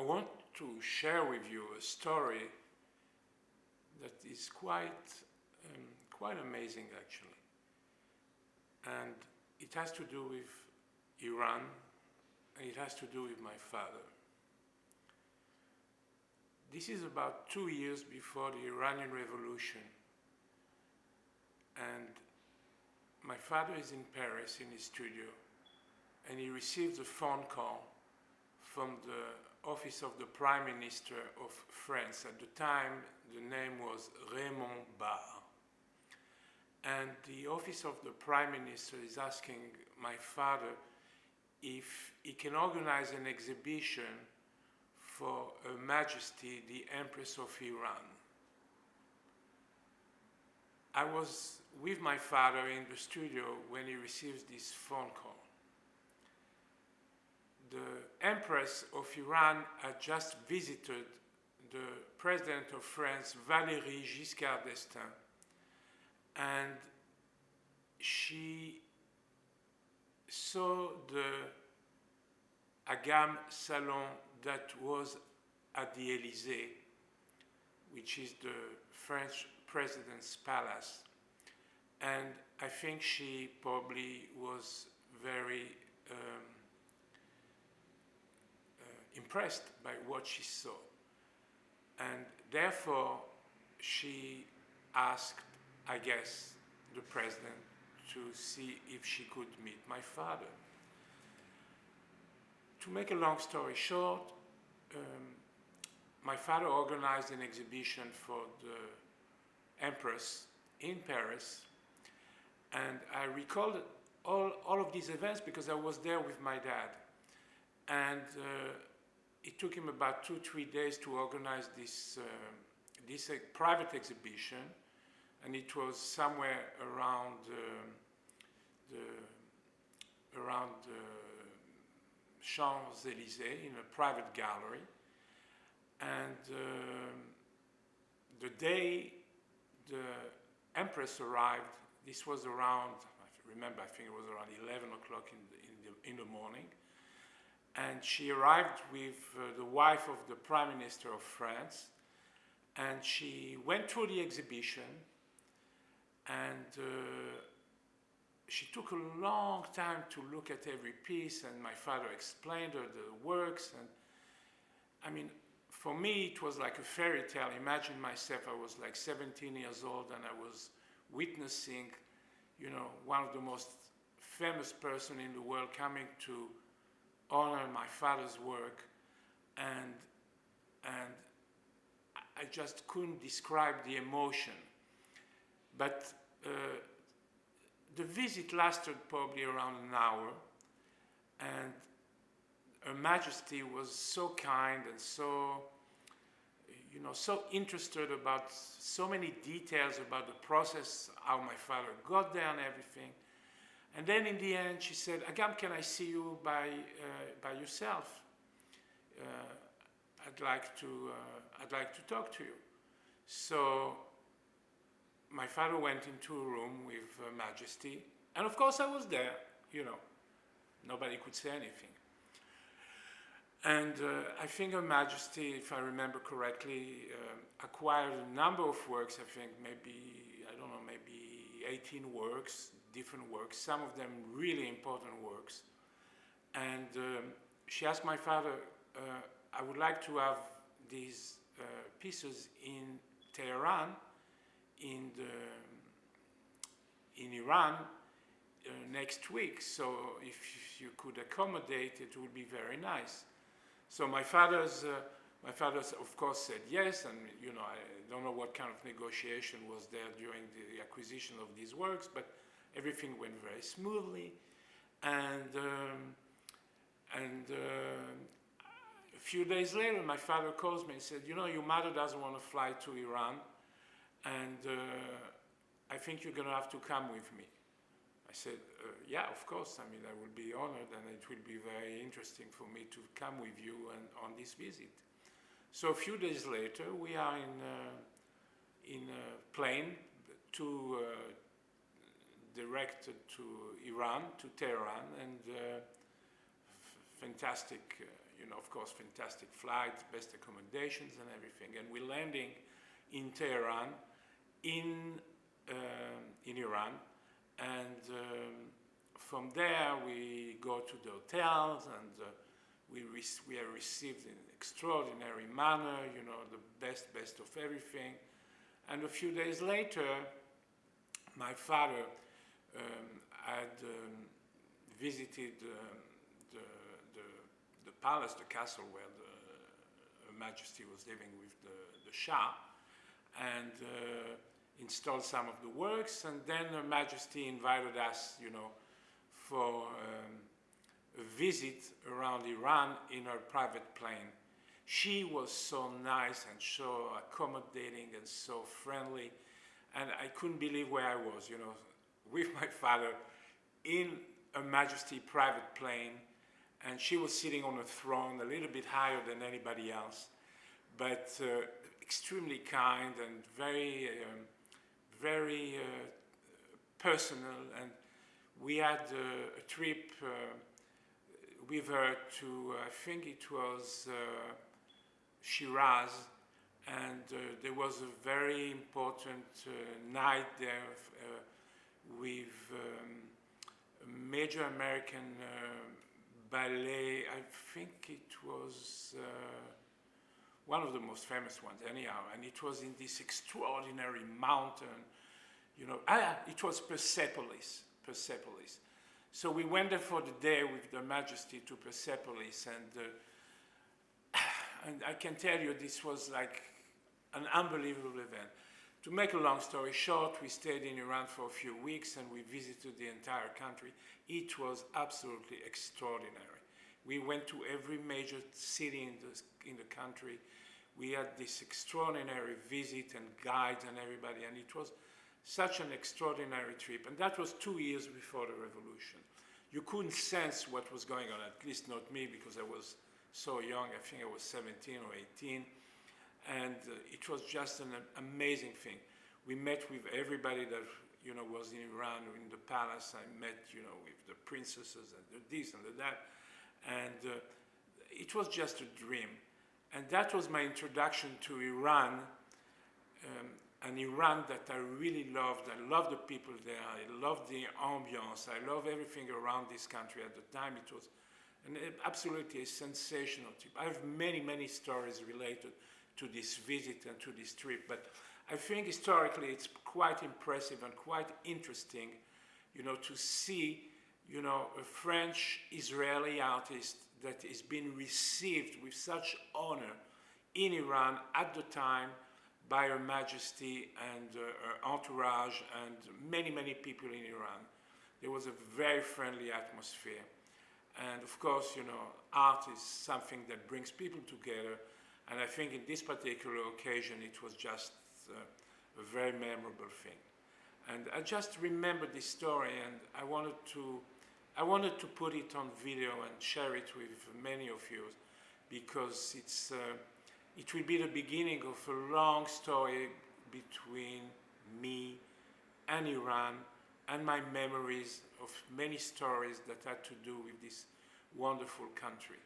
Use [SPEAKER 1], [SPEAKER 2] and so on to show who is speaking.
[SPEAKER 1] I want to share with you a story that is quite amazing, actually. And it has to do with Iran, and it has to do with my father. This is about 2 years before the Iranian Revolution. And my father is in Paris in his studio, and he receives a phone call from the office of the Prime Minister of France. At the time, the name was Raymond Barre. And the office of the Prime Minister is asking my father if he can organize an exhibition for Her Majesty, the Empress of Iran. I was with my father in the studio when he receives this phone call. The Empress of Iran had just visited the President of France, Valéry Giscard d'Estaing, and she saw the Agam salon that was at the Élysée, which is the French president's palace. And I think she probably was very impressed by what she saw. And therefore, she asked, I guess, the president to see if she could meet my father. To make a long story short, my father organized an exhibition for the Empress in Paris, and I recalled all of these events because I was there with my dad. And it took him about 2-3 days to organize this private exhibition, and it was somewhere around Champs-Élysées in a private gallery. And the day the Empress arrived, this was around, I remember, I think it was around 11 o'clock in the morning. And she arrived with the wife of the Prime Minister of France, and she went through the exhibition, and she took a long time to look at every piece, and my father explained her the works. And I mean, for me, it was like a fairy tale. Imagine myself, I was like 17 years old, and I was witnessing, one of the most famous person in the world coming to honor my father's work, and I just couldn't describe the emotion. But the visit lasted probably around an hour, and Her Majesty was so kind and so interested about so many details about the process, how my father got there and everything. And then in the end, she said, "Agam, can I see you by yourself? I'd like to talk to you." So my father went into a room with Her Majesty, and of course I was there. Nobody could say anything. And I think Her Majesty, if I remember correctly, acquired a number of works. I think maybe 18 works. Different works, some of them really important works. And she asked my father, I would like to have these pieces in Tehran, in Iran, next week. So if you could accommodate, it would be very nice. So my father, of course, said yes, and I don't know what kind of negotiation was there during the acquisition of these works, but everything went very smoothly, and a few days later, my father calls me and said, your mother doesn't want to fly to Iran, and I think you're going to have to come with me. I said, yeah, of course. I mean, I will be honored, and it will be very interesting for me to come with you on this visit. So a few days later, we are in a plane directed to Iran, to Tehran, and fantastic, of course, fantastic flight, best accommodations and everything. And we're landing in Tehran, in Iran, and from there we go to the hotels, and we are received in an extraordinary manner, the best of everything. And a few days later, my father had visited the palace, the castle where Her Majesty was living with the Shah, and installed some of the works. And then Her Majesty invited us, for a visit around Iran in her private plane. She was so nice and so accommodating and so friendly, and I couldn't believe where I was, with my father in Her Majesty private plane, and she was sitting on a throne a little bit higher than anybody else, but extremely kind and very, very personal. And we had a trip with her to, I think it was Shiraz, and there was a very important night there with a major American ballet. I think it was one of the most famous ones anyhow, and it was in this extraordinary mountain, it was Persepolis. So we went there for the day with Her Majesty to Persepolis, and I can tell you this was like an unbelievable event. To make a long story short, we stayed in Iran for a few weeks and we visited the entire country. It was absolutely extraordinary. We went to every major city in the country. We had this extraordinary visit and guides and everybody, and it was such an extraordinary trip. And that was 2 years before the revolution. You couldn't sense what was going on, at least not me, because I was so young. I think I was 17 or 18. And it was just an amazing thing. We met with everybody that was in Iran, in the palace. I met with the princesses and the this and the that, and it was just a dream. And that was my introduction to Iran, an Iran that I really loved. I loved the people there. I loved the ambiance. I loved everything around this country. At the time, it was absolutely a sensational trip. I have many stories related to this visit and to this trip, but I think historically it's quite impressive and quite interesting, to see, a French-Israeli artist that is being received with such honor in Iran at the time by Her Majesty and her entourage and many people in Iran. There was a very friendly atmosphere. And of course, art is something that brings people together. And I think in this particular occasion, it was just a very memorable thing. And I just remember this story, and I wanted to put it on video and share it with many of you, because it will be the beginning of a long story between me and Iran, and my memories of many stories that had to do with this wonderful country.